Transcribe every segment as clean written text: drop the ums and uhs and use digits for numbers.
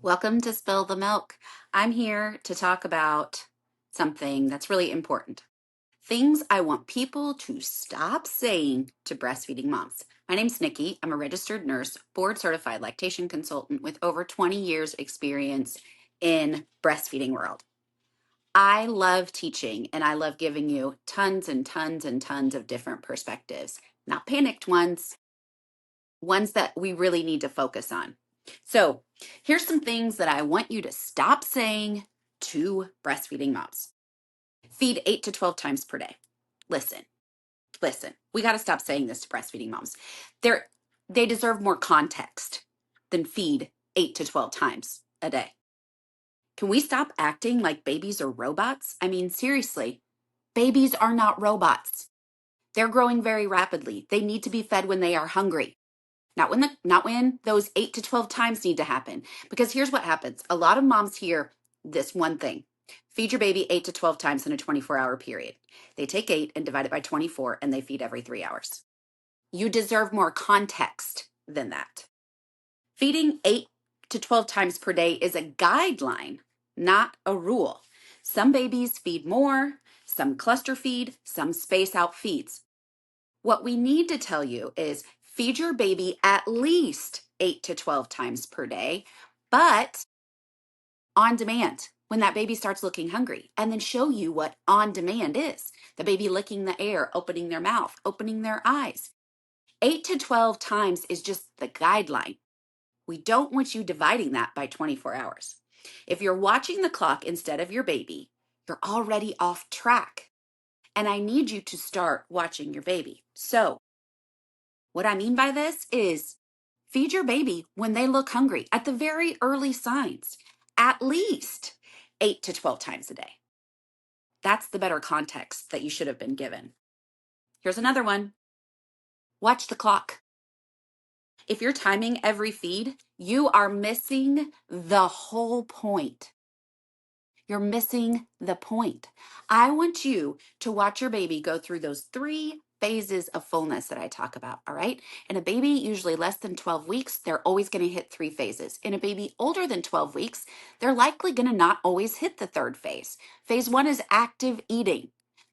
Welcome to Spill the Milk. I'm here to talk about something that's really important. Things I want people to stop saying to breastfeeding moms. My name's Nikki. I'm a registered nurse, board certified lactation consultant with over 20 years experience in breastfeeding world. I love teaching and I love giving you tons and tons and tons of different perspectives, not panicked ones that we really need to focus on. So here's some things that I want you to stop saying to breastfeeding moms. Feed 8 to 12 times per day. Listen, we got to stop saying this to breastfeeding moms. They deserve more context than feed 8 to 12 times a day. Can we stop acting like babies are robots? I mean, seriously, babies are not robots. They're growing very rapidly. They need to be fed when they are hungry. Not when those 8 to 12 times need to happen. Because here's what happens. A lot of moms hear this one thing. Feed your baby 8 to 12 times in a 24-hour period. They take 8 and divide it by 24 and they feed every 3 hours. You deserve more context than that. Feeding 8 to 12 times per day is a guideline, not a rule. Some babies feed more, some cluster feed, some space out feeds. What we need to tell you is feed your baby at least 8 to 12 times per day, but on demand when that baby starts looking hungry, and then show you what on demand is. The baby licking the air, opening their mouth, opening their eyes. 8 to 12 times is just the guideline. We don't want you dividing that by 24 hours. If you're watching the clock instead of your baby, you're already off track. And I need you to start watching your baby. So, what I mean by this is feed your baby when they look hungry at the very early signs, at least 8 to 12 times a day. That's the better context that you should have been given. Here's another one. Watch the clock. If you're timing every feed, you are missing the whole point. You're missing the point. I want you to watch your baby go through those 3 phases of fullness that I talk about, all right? In a baby usually less than 12 weeks, they're always going to hit 3 phases. In a baby older than 12 weeks, they're likely going to not always hit the 3rd phase. Phase 1 is active eating.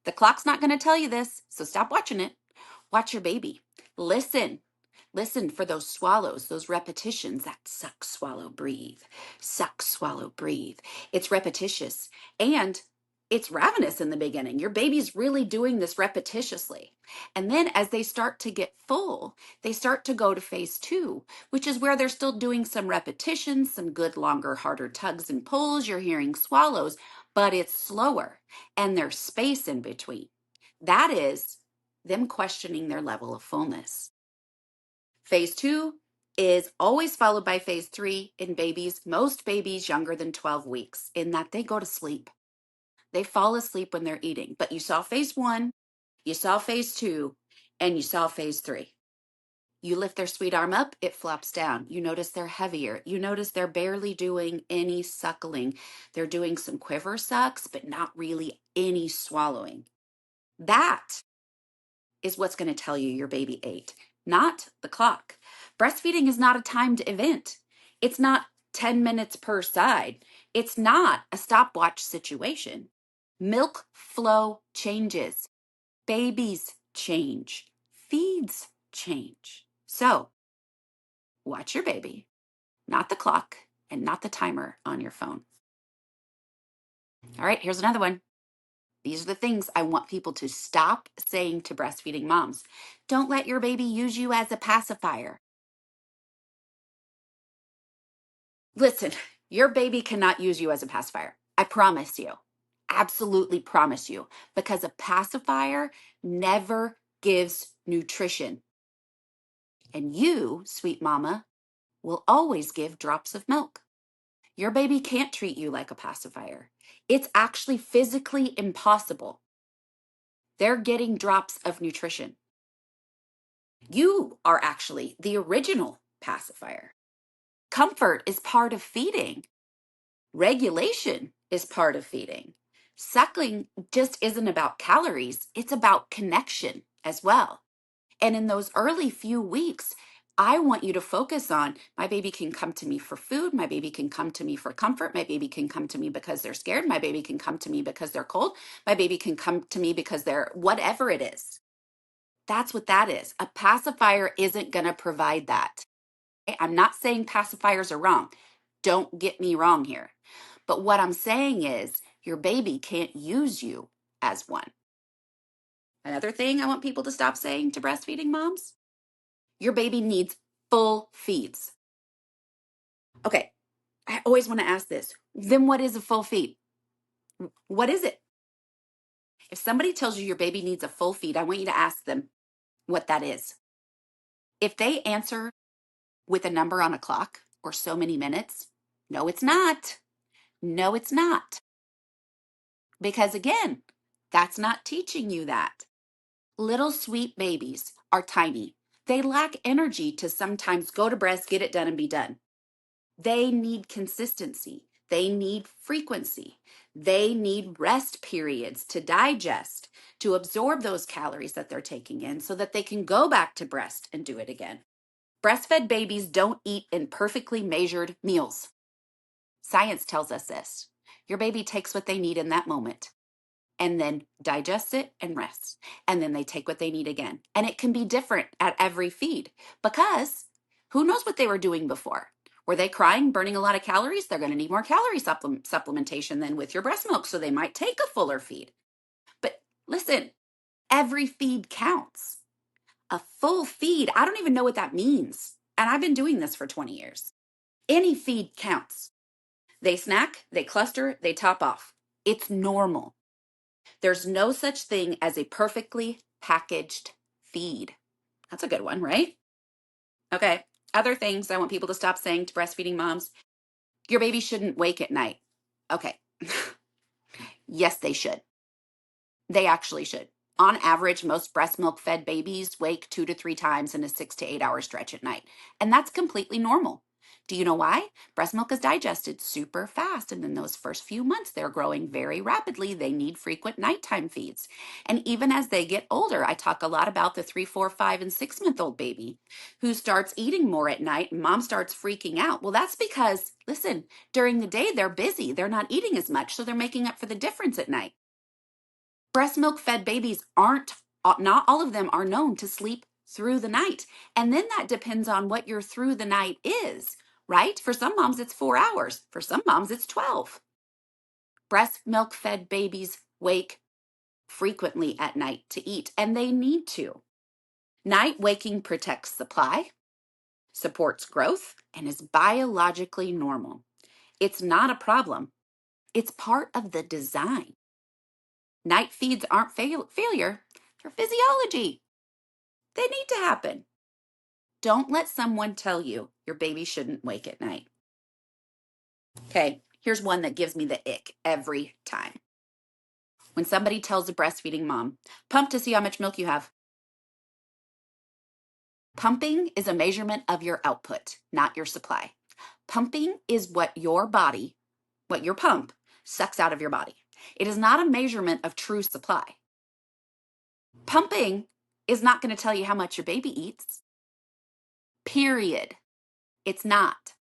The clock's not going to tell you this, so stop watching it. Watch your baby. Listen. Listen for those swallows, those repetitions, that suck, swallow, breathe, suck, swallow, breathe. It's repetitious and it's ravenous in the beginning. Your baby's really doing this repetitiously. And then as they start to get full, they start to go to phase 2, which is where they're still doing some repetitions, some good, longer, harder tugs and pulls. You're hearing swallows, but it's slower and there's space in between. That is them questioning their level of fullness. Phase 2 is always followed by phase 3 in babies, most babies younger than 12 weeks, in that they go to sleep. They fall asleep when they're eating. But you saw phase 1, you saw phase 2, and you saw phase 3. You lift their sweet arm up, it flops down. You notice they're heavier. You notice they're barely doing any suckling. They're doing some quiver sucks, but not really any swallowing. That is what's going to tell you your baby ate, not the clock. Breastfeeding is not a timed event. It's not 10 minutes per side. It's not a stopwatch situation. Milk flow changes. Babies change. Feeds change. So watch your baby, not the clock and not the timer on your phone. All right, here's another one. These are the things I want people to stop saying to breastfeeding moms. Don't let your baby use you as a pacifier. Listen, your baby cannot use you as a pacifier. I promise you. Absolutely promise you. Because a pacifier never gives nutrition. And you, sweet mama, will always give drops of milk. Your baby can't treat you like a pacifier. It's actually physically impossible. They're getting drops of nutrition. You are actually the original pacifier. Comfort is part of feeding. Regulation is part of feeding. Suckling just isn't about calories, it's about connection as well. And in those early few weeks, I want you to focus on my baby can come to me for food. My baby can come to me for comfort. My baby can come to me because they're scared. My baby can come to me because they're cold. My baby can come to me because they're whatever it is. That's what that is. A pacifier isn't going to provide that. I'm not saying pacifiers are wrong. Don't get me wrong here. But what I'm saying is your baby can't use you as one. Another thing I want people to stop saying to breastfeeding moms, your baby needs full feeds. Okay, I always want to ask this. Then what is a full feed? What is it? If somebody tells you your baby needs a full feed, I want you to ask them what that is. If they answer with a number on a clock or so many minutes, no, it's not. No, it's not. Because again, that's not teaching you that. Little sweet babies are tiny. They lack energy to sometimes go to breast, get it done, and be done. They need consistency. They need frequency. They need rest periods to digest, to absorb those calories that they're taking in so that they can go back to breast and do it again. Breastfed babies don't eat in perfectly measured meals. Science tells us this. Your baby takes what they need in that moment and then digests it and rests. And then they take what they need again. And it can be different at every feed because who knows what they were doing before? Were they crying, burning a lot of calories? They're going to need more calorie supplementation than with your breast milk. So they might take a fuller feed. But listen, every feed counts. A full feed, I don't even know what that means. And I've been doing this for 20 years. Any feed counts. They snack, they cluster, they top off. It's normal. There's no such thing as a perfectly packaged feed. That's a good one, right? Okay. Other things I want people to stop saying to breastfeeding moms. Your baby shouldn't wake at night. Okay. Yes, they should. They actually should. On average, most breast milk fed babies wake 2 to 3 times in a 6 to 8 hour stretch at night. And that's completely normal. Do you know why? Breast milk is digested super fast. And in those first few months, they're growing very rapidly. They need frequent nighttime feeds. And even as they get older, I talk a lot about the 3, 4, 5, and 6-month-old baby who starts eating more at night and mom starts freaking out. Well, that's because, listen, during the day, they're busy. They're not eating as much. So they're making up for the difference at night. Breast milk fed babies not all of them are known to sleep through the night. And then that depends on what your through the night is, right? For some moms, it's 4 hours. For some moms, it's 12. Breast milk fed babies wake frequently at night to eat, and they need to. Night waking protects supply, supports growth, and is biologically normal. It's not a problem. It's part of the design. Night feeds aren't failure, they're physiology. They need to happen. Don't let someone tell you your baby shouldn't wake at night. Okay, here's one that gives me the ick every time. When somebody tells a breastfeeding mom, pump to see how much milk you have. Pumping is a measurement of your output, not your supply. Pumping is what your pump, sucks out of your body. It is not a measurement of true supply. Pumping is not going to tell you how much your baby eats. Period. It's not.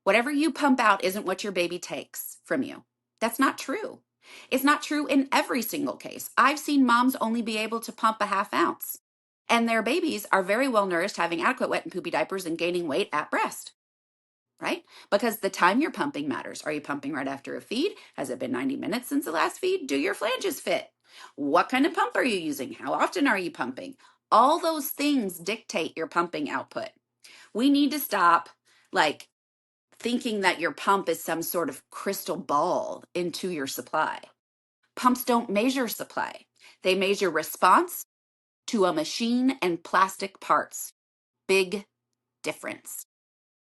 Whatever you pump out isn't what your baby takes from you. That's not true. It's not true in every single case. I've seen moms only be able to pump a ½ ounce, and their babies are very well nourished, having adequate wet and poopy diapers and gaining weight at breast, right? Because the time you're pumping matters. Are you pumping right after a feed? Has it been 90 minutes since the last feed? Do your flanges fit? What kind of pump are you using? How often are you pumping? All those things dictate your pumping output. We need to stop thinking that your pump is some sort of crystal ball into your supply. Pumps don't measure supply. They measure response to a machine and plastic parts. Big difference.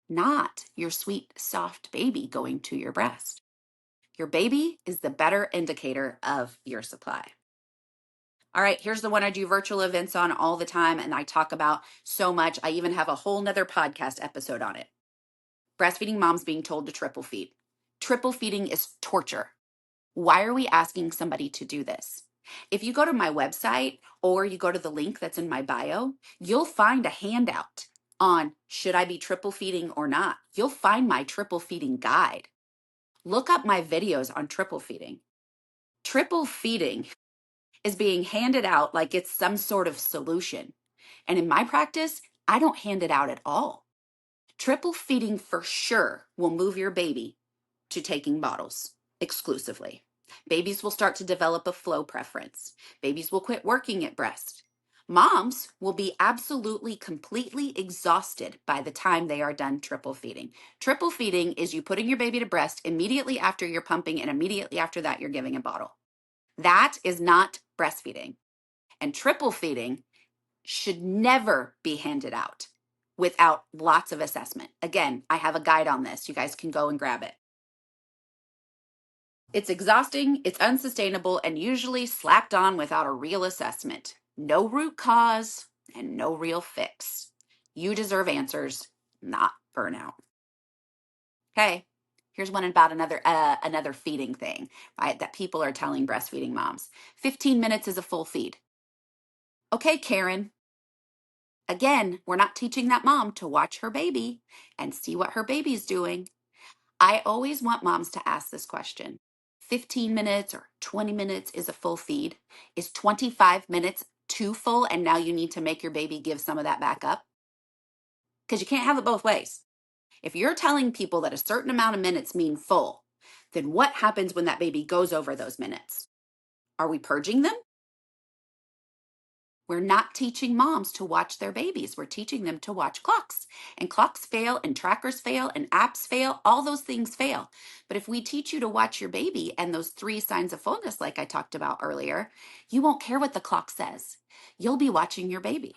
Not your sweet, soft baby going to your breast. Your baby is the better indicator of your supply. All right, here's the one I do virtual events on all the time, and I talk about so much. I even have a whole nother podcast episode on it. Breastfeeding moms being told to triple feed. Triple feeding is torture. Why are we asking somebody to do this? If you go to my website or you go to the link that's in my bio, you'll find a handout on should I be triple feeding or not, you'll find my triple feeding guide. Look up my videos on triple feeding. Triple feeding is being handed out like it's some sort of solution. And in my practice, I don't hand it out at all. Triple feeding for sure will move your baby to taking bottles exclusively. Babies will start to develop a flow preference. Babies will quit working at breast. Moms will be absolutely, completely exhausted by the time they are done triple feeding. Triple feeding is you putting your baby to breast immediately after you're pumping, and immediately after that, you're giving a bottle. That is not breastfeeding. And triple feeding should never be handed out without lots of assessment. Again, I have a guide on this. You guys can go and grab it. It's exhausting, it's unsustainable, and usually slapped on without a real assessment. No root cause and no real fix. You deserve answers, not burnout. Okay, here's one about another feeding thing, right? That people are telling breastfeeding moms. 15 minutes is a full feed. Okay, Karen. Again, we're not teaching that mom to watch her baby and see what her baby's doing. I always want moms to ask this question. 15 minutes or 20 minutes is a full feed. Is 25 minutes too full and now you need to make your baby give some of that back up? Because you can't have it both ways. If you're telling people that a certain amount of minutes mean full, then what happens when that baby goes over those minutes? Are we purging them? We're not teaching moms to watch their babies. We're teaching them to watch clocks. And clocks fail, and trackers fail, and apps fail. All those things fail. But if we teach you to watch your baby and those 3 signs of fullness, like I talked about earlier, you won't care what the clock says. You'll be watching your baby.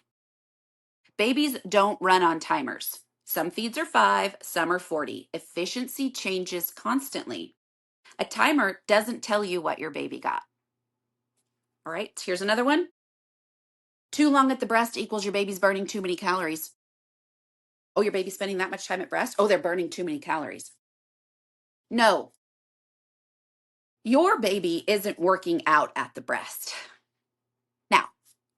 Babies don't run on timers. Some feeds are 5, some are 40. Efficiency changes constantly. A timer doesn't tell you what your baby got. All right, here's another one. Too long at the breast equals your baby's burning too many calories. Oh, your baby's spending that much time at breast? Oh, they're burning too many calories. No, your baby isn't working out at the breast. Now,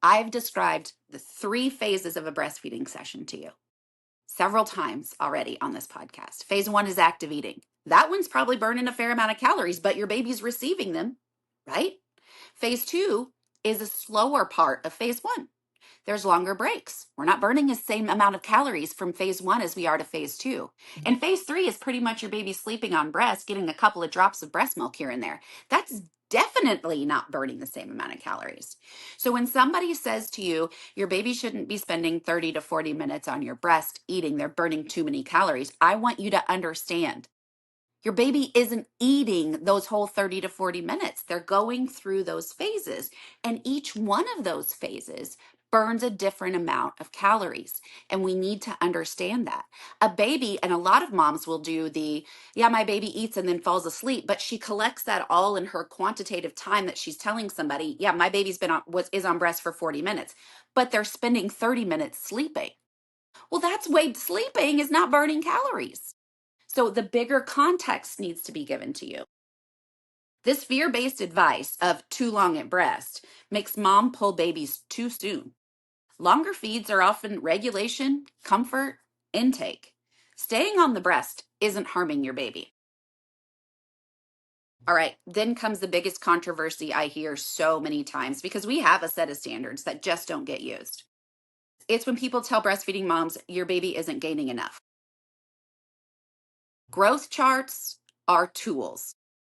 I've described the 3 phases of a breastfeeding session to you several times already on this podcast. Phase 1 is active eating. That one's probably burning a fair amount of calories, but your baby's receiving them, right? Phase 2 is a slower part of phase 1. There's longer breaks. We're not burning the same amount of calories from phase 1 as we are to phase 2. And phase 3 is pretty much your baby sleeping on breast, getting a couple of drops of breast milk here and there. That's definitely not burning the same amount of calories. So when somebody says to you, your baby shouldn't be spending 30 to 40 minutes on your breast eating, they're burning too many calories, I want you to understand your baby isn't eating those whole 30 to 40 minutes. They're going through those phases. And each one of those phases burns a different amount of calories. And we need to understand that. A baby, and a lot of moms will do yeah, my baby eats and then falls asleep, but she collects that all in her quantitative time that she's telling somebody, yeah, my baby's is on breast for 40 minutes, but they're spending 30 minutes sleeping. Well, sleeping is not burning calories. So the bigger context needs to be given to you. This fear-based advice of too long at breast makes mom pull babies too soon. Longer feeds are often regulation, comfort, intake. Staying on the breast isn't harming your baby. All right, then comes the biggest controversy I hear so many times because we have a set of standards that just don't get used. It's when people tell breastfeeding moms, your baby isn't gaining enough. Growth charts are tools,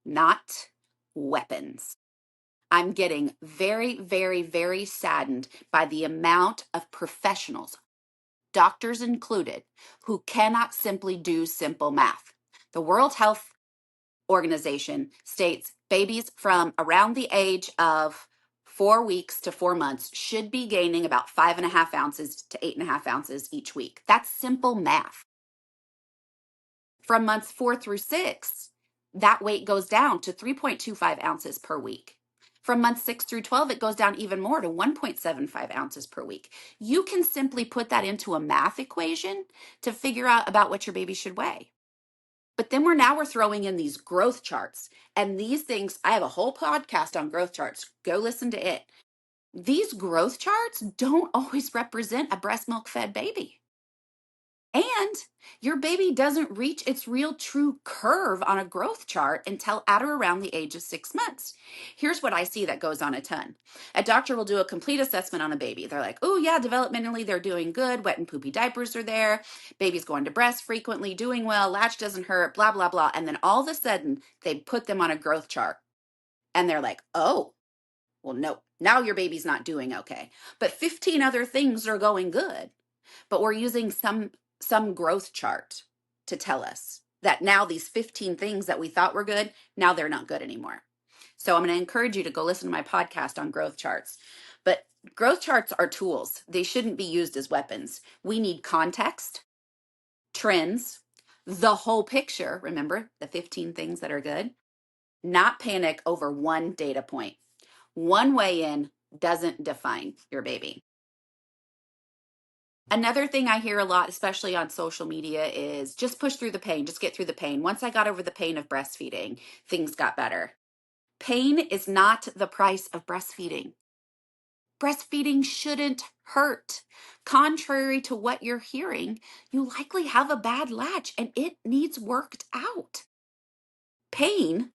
not weapons. I'm getting very, very, very saddened by the amount of professionals, doctors included, who cannot simply do simple math. The World Health Organization states babies from around the age of 4 weeks to 4 months should be gaining about 5.5 ounces to 8.5 ounces each week. That's simple math. From months 4 through 6, that weight goes down to 3.25 ounces per week. From months 6 through 12, it goes down even more to 1.75 ounces per week. You can simply put that into a math equation to figure out about what your baby should weigh. But then we're throwing in these growth charts. And these things, I have a whole podcast on growth charts. Go listen to it. These growth charts don't always represent a breast milk fed baby. And your baby doesn't reach its real true curve on a growth chart until at or around the age of 6 months. Here's what I see that goes on a ton. A doctor will do a complete assessment on a baby. They're like, oh yeah, developmentally they're doing good. Wet and poopy diapers are there. Baby's going to breast frequently, doing well. Latch doesn't hurt, blah, blah, blah. And then all of a sudden they put them on a growth chart and they're like, oh, well, no, now your baby's not doing okay. But 15 other things are going good. But we're using some growth chart to tell us that now these 15 things that we thought were good, now they're not good anymore. So I'm going to encourage you to go listen to my podcast on growth charts. But growth charts are tools. They shouldn't be used as weapons. We need context, trends, the whole picture. Remember the 15 things that are good? Not panic over one data point. One way in doesn't define your baby. Another thing I hear a lot, especially on social media, is just push through the pain, just get through the pain. Once I got over the pain of breastfeeding, things got better. Pain is not the price of breastfeeding. Breastfeeding shouldn't hurt. Contrary to what you're hearing, you likely have a bad latch and it needs worked out. Pain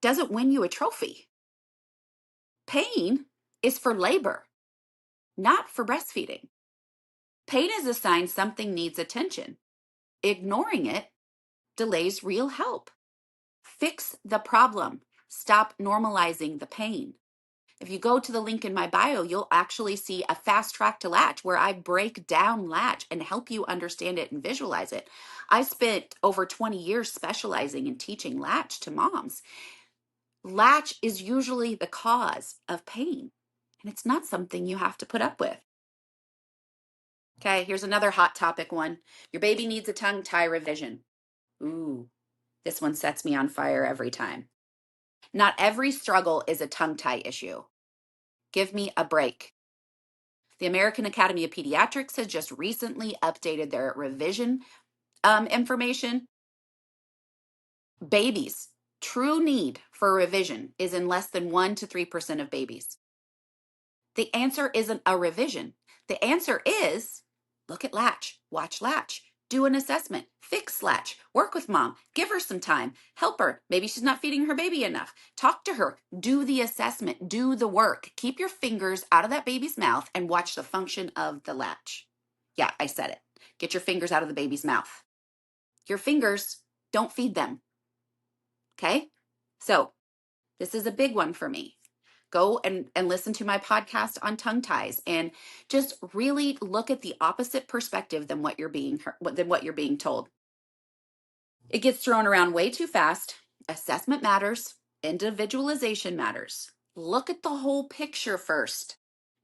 doesn't win you a trophy. Pain is for labor, not for breastfeeding. Pain is a sign something needs attention. Ignoring it delays real help. Fix the problem. Stop normalizing the pain. If you go to the link in my bio, you'll actually see a fast track to latch where I break down latch and help you understand it and visualize it. I spent over 20 years specializing in teaching latch to moms. Latch is usually the cause of pain, and it's not something you have to put up with. Okay, here's another hot topic one. Your baby needs a tongue tie revision. Ooh, this one sets me on fire every time. Not every struggle is a tongue tie issue. Give me a break. The American Academy of Pediatrics has just recently updated their revision information. Babies, true need for revision is in less than 1 to 3% of babies. The answer isn't a revision. The answer is look at latch, watch latch, do an assessment, fix latch, work with mom, give her some time, help her. Maybe she's not feeding her baby enough. Talk to her, do the assessment, do the work. Keep your fingers out of that baby's mouth and watch the function of the latch. Yeah, I said it. Get your fingers out of the baby's mouth. Your fingers, don't feed them. Okay? So this is a big one for me. Go and listen to my podcast on tongue ties and just really look at the opposite perspective than what you're being told. It gets thrown around way too fast. Assessment matters. Individualization matters. Look at the whole picture first.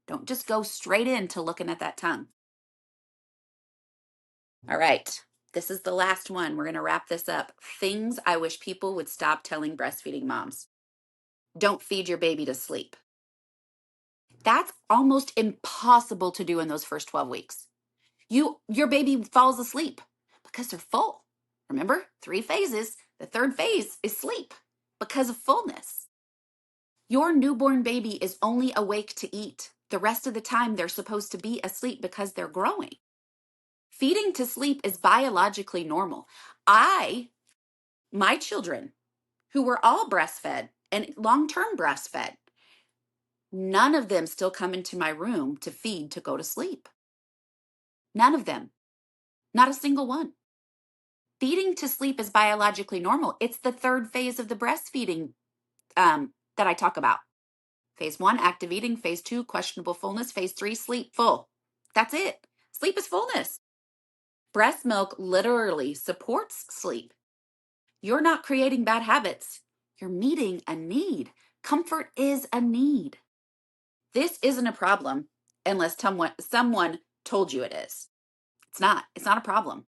Don't just go straight into looking at that tongue. All right. This is the last one. We're going to wrap this up. Things I wish people would stop telling breastfeeding moms. Don't feed your baby to sleep. That's almost impossible to do in those first 12 weeks. Your baby falls asleep because they're full. Remember, 3 phases. The third phase is sleep because of fullness. Your newborn baby is only awake to eat. The rest of the time, they're supposed to be asleep because they're growing. Feeding to sleep is biologically normal. My children, who were all breastfed and long-term breastfed, none of them still come into my room to feed to go to sleep. None of them. Not a single one. Feeding to sleep is biologically normal. It's the third phase of the breastfeeding that I talk about. Phase 1, active eating. Phase 2, questionable fullness. Phase 3, sleep full. That's it. Sleep is fullness. Breast milk literally supports sleep. You're not creating bad habits. You're meeting a need. Comfort is a need. This isn't a problem unless someone told you it is. It's not. It's not a problem.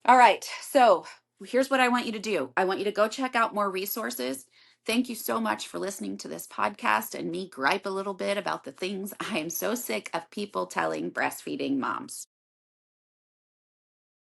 All right. So here's what I want you to do. I want you to go check out more resources. Thank you so much for listening to this podcast and me gripe a little bit about the things I am so sick of people telling breastfeeding moms.